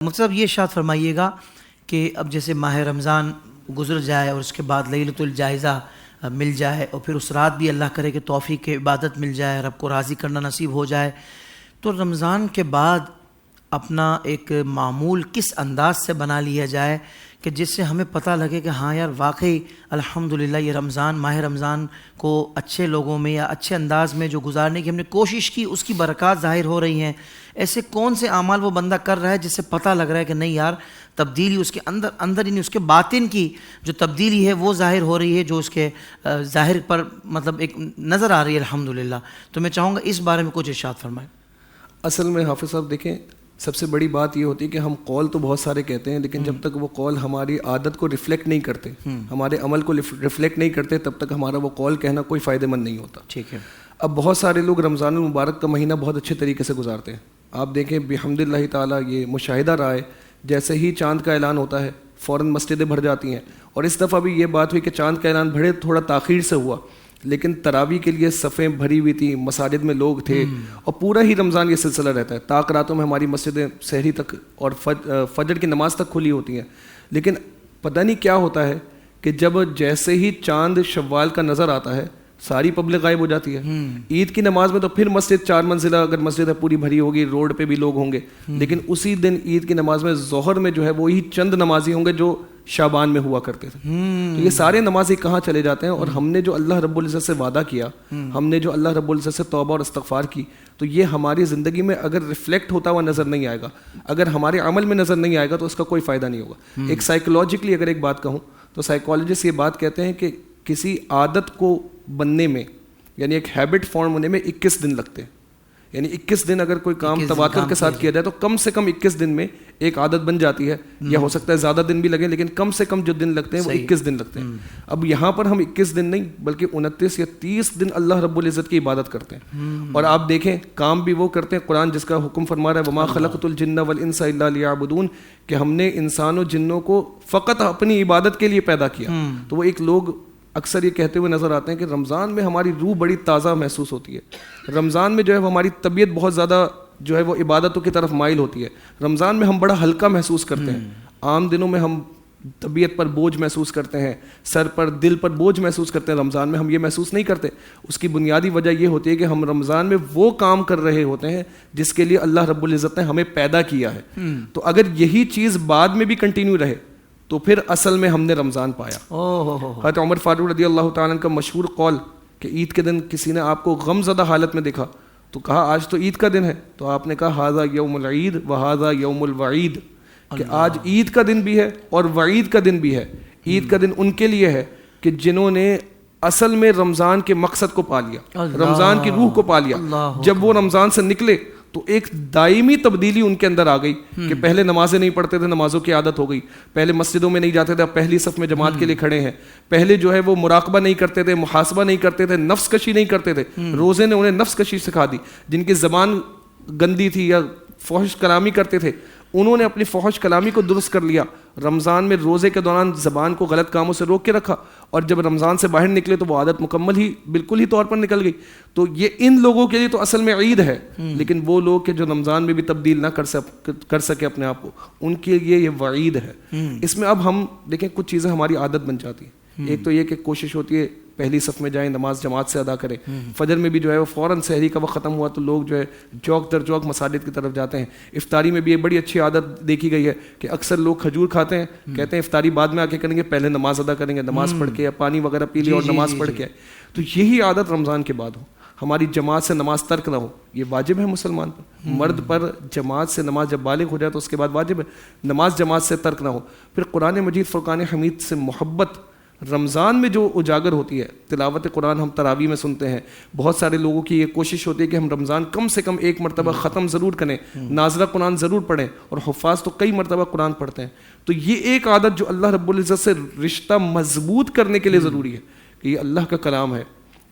مطلب یہ ارشاد فرمائیے گا کہ اب جیسے ماہ رمضان گزر جائے اور اس کے بعد لیلۃ الجائزہ مل جائے اور پھر اس رات بھی اللہ کرے کہ توفیق عبادت مل جائے، رب کو راضی کرنا نصیب ہو جائے، تو رمضان کے بعد اپنا ایک معمول کس انداز سے بنا لیا جائے کہ جس سے ہمیں پتہ لگے کہ ہاں یار واقعی الحمدللہ یہ رمضان ماہ رمضان کو اچھے لوگوں میں یا اچھے انداز میں جو گزارنے کی ہم نے کوشش کی اس کی برکات ظاہر ہو رہی ہیں۔ ایسے کون سے اعمال وہ بندہ کر رہا ہے جس سے پتہ لگ رہا ہے کہ نہیں یار تبدیلی اس کے اندر یعنی اس کے باطن کی جو تبدیلی ہے وہ ظاہر ہو رہی ہے، جو اس کے ظاہر پر مطلب ایک نظر آ رہی ہے الحمدللہ۔ تو میں چاہوں گا اس بارے میں کچھ ارشاد فرمائیں۔ اصل میں حافظ صاحب دیکھیں، سب سے بڑی بات یہ ہوتی ہے کہ ہم قول تو بہت سارے کہتے ہیں، لیکن جب تک وہ قول ہماری عادت کو ریفلیکٹ نہیں کرتے، ہمارے عمل کو ریفلیکٹ نہیں کرتے، تب تک ہمارا وہ قول کہنا کوئی فائدہ مند نہیں ہوتا۔ ٹھیک ہے۔ اب بہت سارے لوگ رمضان المبارک کا مہینہ بہت اچھے طریقے سے گزارتے ہیں۔ آپ دیکھیں بحمد اللہ تعالیٰ یہ مشاہدہ رہا ہے، جیسے ہی چاند کا اعلان ہوتا ہے فوراً مسجدیں بھر جاتی ہیں، اور اس دفعہ بھی یہ بات ہوئی کہ چاند کا اعلان بڑے تھوڑا تاخیر سے ہوا، لیکن تراویح کے لیے صفیں بھری ہوئی تھیں، مساجد میں لوگ تھے، اور پورا ہی رمضان یہ سلسلہ رہتا ہے۔ تاک راتوں میں ہماری مسجدیں سحری تک اور فجر کی نماز تک کھلی ہوتی ہیں، لیکن پتہ نہیں کیا ہوتا ہے کہ جب جیسے ہی چاند شوال کا نظر آتا ہے ساری پبلک غائب ہو جاتی ہے۔ عید کی نماز میں تو پھر مسجد 4 منزلہ اگر مسجد ہے پوری بھری ہوگی، روڈ پہ بھی لوگ ہوں گے، لیکن اسی دن عید کی نماز میں ظہر میں جو ہے وہی چند نمازی ہوں گے جو شعبان میں ہوا کرتے تھے۔ تو یہ سارے نمازی کہاں چلے جاتے ہیں؟ اور ہم نے جو اللہ رب العزت سے وعدہ کیا، ہم نے جو اللہ رب العزت سے توبہ اور استغفار کی، تو یہ ہماری زندگی میں اگر ریفلیکٹ ہوتا ہوا نظر نہیں آئے گا، اگر ہمارے عمل میں نظر نہیں آئے گا، تو اس کا کوئی فائدہ نہیں ہوگا۔ ایک سائیکولوجیکلی اگر ایک بات کہوں تو سائیکالوجسٹ یہ بات کہتے ہیں کہ کسی عادت کو بننے میں، یعنی ایک ہیبٹ فارم ہونے میں 21 دن لگتے ہیں۔ یعنی 21 دن اگر کوئی کام تواتر کے ساتھ کیا جائے تو کم سے کم 21 دن میں ایک عادت بن جاتی ہے، یا ہو سکتا ہے زیادہ دن بھی لگیں، لیکن کم سے کم جو دن لگتے ہیں وہ 21 دن لگتے ہیں۔ اب یہاں پر ہم 21 دن نہیں بلکہ 29 یا 30 دن اللہ رب العزت کی عبادت کرتے ہیں، اور آپ دیکھیں کام بھی وہ کرتے ہیں قرآن جس کا حکم فرما رہا ہے وما خلقت الجن والانس الا لیعبدون، کہ ہم نے انسان و جنوں کو فقط اپنی عبادت کے لیے پیدا کیا۔ تو وہ ایک لوگ اکثر یہ کہتے ہوئے نظر آتے ہیں کہ رمضان میں ہماری روح بڑی تازہ محسوس ہوتی ہے، رمضان میں جو ہے وہ ہماری طبیعت بہت زیادہ جو ہے وہ عبادتوں کی طرف مائل ہوتی ہے، رمضان میں ہم بڑا ہلکا محسوس کرتے ہیں۔ عام دنوں میں ہم طبیعت پر بوجھ محسوس کرتے ہیں، سر پر دل پر بوجھ محسوس کرتے ہیں، رمضان میں ہم یہ محسوس نہیں کرتے۔ اس کی بنیادی وجہ یہ ہوتی ہے کہ ہم رمضان میں وہ کام کر رہے ہوتے ہیں جس کے لیے اللہ رب العزت نے ہمیں پیدا کیا ہے۔ تو اگر یہی چیز بعد میں بھی کنٹینیو رہے تو پھر اصل میں ہم نے رمضان پایا۔ حضرت عمر فاروق رضی اللہ تعالیٰ عنہ کا مشہور قول کہ عید کے دن کسی نے آپ کو غم زدہ حالت میں دیکھا تو کہا آج تو عید کا دن ہے، تو آپ نے کہا ھذا یوم العید وھذا یوم الوعید، کہ آج عید کا دن بھی ہے اور وعید کا دن بھی ہے۔ عید کا دن ان کے لیے ہے کہ جنہوں نے اصل میں رمضان کے مقصد کو پا لیا، رمضان کی روح کو پا لیا۔ جب وہ رمضان سے نکلے تو ایک دائمی تبدیلی ان کے اندر آ گئی کہ پہلے نمازیں نہیں پڑھتے تھے، نمازوں کی عادت ہو گئی، پہلے مسجدوں میں نہیں جاتے تھے، اب پہلی صف میں جماعت کے لیے کھڑے ہیں، پہلے جو ہے وہ مراقبہ نہیں کرتے تھے، محاسبہ نہیں کرتے تھے، نفس کشی نہیں کرتے تھے، روزے نے انہیں نفس کشی سکھا دی۔ جن کی زبان گندی تھی یا فحش کلامی کرتے تھے، انہوں نے اپنی فحش کلامی کو درست کر لیا۔ رمضان میں روزے کے دوران زبان کو غلط کاموں سے روک کے رکھا، اور جب رمضان سے باہر نکلے تو وہ عادت مکمل ہی بالکل ہی طور پر نکل گئی۔ تو یہ ان لوگوں کے لیے تو اصل میں عید ہے، لیکن وہ لوگ کہ جو رمضان میں بھی تبدیل نہ کر سکے اپنے آپ کو، ان کے لیے یہ وعید ہے۔ اس میں اب ہم دیکھیں کچھ چیزیں ہماری عادت بن جاتی ہیں۔ ایک تو یہ کہ کوشش ہوتی ہے پہلی صف میں جائیں، نماز جماعت سے ادا کریں۔ فجر میں بھی جو ہے وہ فوراً سحری کا وقت ختم ہوا تو لوگ جو ہے چوک در چوک مساجد کی طرف جاتے ہیں۔ افطاری میں بھی ایک بڑی اچھی عادت دیکھی گئی ہے کہ اکثر لوگ کھجور کھاتے ہیں، کہتے ہیں افطاری بعد میں آ کے کریں گے، پہلے نماز ادا کریں گے، نماز پڑھ کے یا پانی وغیرہ پی لے اور نماز پڑھ کے۔ تو یہی عادت رمضان کے بعد ہو، ہماری جماعت سے نماز ترک نہ ہو۔ یہ واجب ہے مسلمان پر، مرد پر جماعت سے نماز جب بالغ ہو جائے تو اس کے بعد واجب ہے نماز جماعت سے ترک نہ ہو۔ پھر قرآن مجید فرقان حمید سے محبت رمضان میں جو اجاگر ہوتی ہے، تلاوت قرآن ہم تراویح میں سنتے ہیں، بہت سارے لوگوں کی یہ کوشش ہوتی ہے کہ ہم رمضان کم سے کم ایک مرتبہ ختم ضرور کریں، نازلہ قرآن ضرور پڑھیں، اور حفاظ تو کئی مرتبہ قرآن پڑھتے ہیں۔ تو یہ ایک عادت جو اللہ رب العزت سے رشتہ مضبوط کرنے کے لیے ضروری ہے کہ یہ اللہ کا کلام ہے،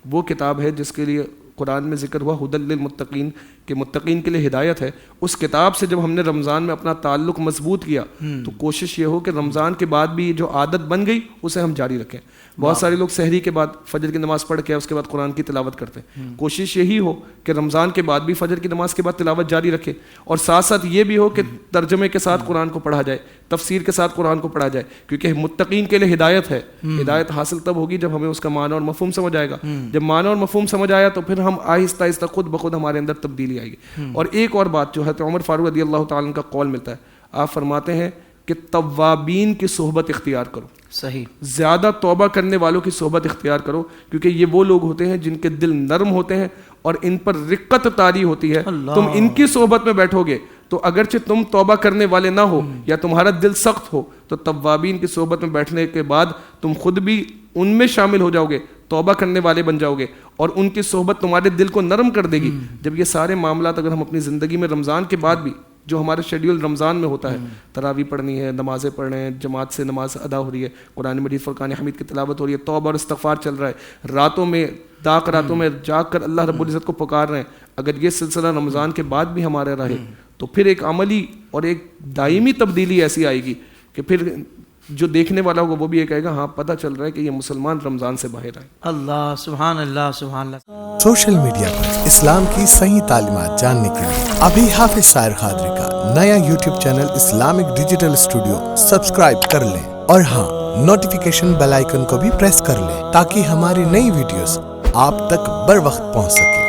وہ کتاب ہے جس کے لیے قرآن میں ذکر ہوا ہدی للمتقین کہ متقین کے لیے ہدایت ہے. اس کتاب سے جب ہم نے رمضان میں اپنا تعلق مضبوط کیا تو کوشش یہ ہو کہ رمضان کے بعد بھی جو عادت بن گئی اسے ہم جاری رکھیں. بہت سارے لوگ سحری کے بعد فجر کی نماز پڑھ کے اس کے بعد قرآن کی تلاوت کرتے ہیں. کوشش یہی ہو کہ رمضان کے بعد بھی فجر کی نماز کے بعد تلاوت جاری رکھے, اور ساتھ ساتھ یہ بھی ہو کہ ترجمے کے ساتھ قرآن کو پڑھا جائے, تفسیر کے ساتھ قرآن کو پڑھا جائے, کیونکہ متقین کے لیے ہدایت ہے. ہدایت حاصل تب ہوگی جب ہمیں اس کا معنی اور مفہوم سمجھ آئے گا. جب معنی اور مفہوم سمجھ آیا تو پھر ہم آہستہ آہستہ خود بخود ہمارے اندر تبدیلی آئے گی. اور ایک اور بات جو حضرت عمر فاروق رضی اللہ تعالیٰ عنہ کا قول ملتا ہے, آپ فرماتے ہیں کہ توابین کی صحبت اختیار کرو. صحیح, زیادہ توبہ کرنے والوں کی صحبت اختیار کرو, کیونکہ یہ وہ لوگ ہوتے ہیں جن کے دل نرم ہوتے ہیں اور ان پر رقت طاری ہوتی ہے. تم ان کی صحبت میں بیٹھو گے تو اگرچہ تم توبہ کرنے والے نہ ہو یا تمہارا دل سخت ہو, تو توابین کی صحبت میں بیٹھنے کے بعد تم خود بھی ان میں شامل ہو جاؤ گے, توبہ کرنے والے بن جاؤ گے, اور ان کی صحبت تمہارے دل کو نرم کر دے گی. جب یہ سارے معاملات اگر ہم اپنی زندگی میں رمضان کے بعد بھی, جو ہمارا شیڈیول رمضان میں ہوتا ہے, تراویح پڑھنی ہے, نمازیں پڑھ رہے ہیں, جماعت سے نماز ادا ہو رہی ہے, قرآن مجید فرقان حمید کی تلاوت ہو رہی ہے, توبہ اور استغفار چل رہا ہے, راتوں میں داق راتوں میں جاگ کر اللہ رب العزت کو پکار رہے ہیں, اگر یہ سلسلہ رمضان کے بعد بھی ہمارے رہے تو پھر ایک عملی اور ایک دائمی تبدیلی ایسی آئے گی کہ پھر جو دیکھنے والا ہوگا وہ بھی یہ کہے گا ہاں پتہ چل رہا ہے کہ یہ مسلمان رمضان سے باہر آئے. اللہ سبحان اللہ سبحان اللہ. سوشل میڈیا پر اسلام کی صحیح تعلیمات جاننے کے لیے ابھی حافظ سائر قادری کا نیا YouTube channel Islamic digital studio subscribe کر لیں, اور ہاں نوٹیفیکیشن بیل آئیکن کو بھی پریس کر لیں تاکہ ہماری نئی ویڈیوز آپ تک بر وقت پہنچ سکے.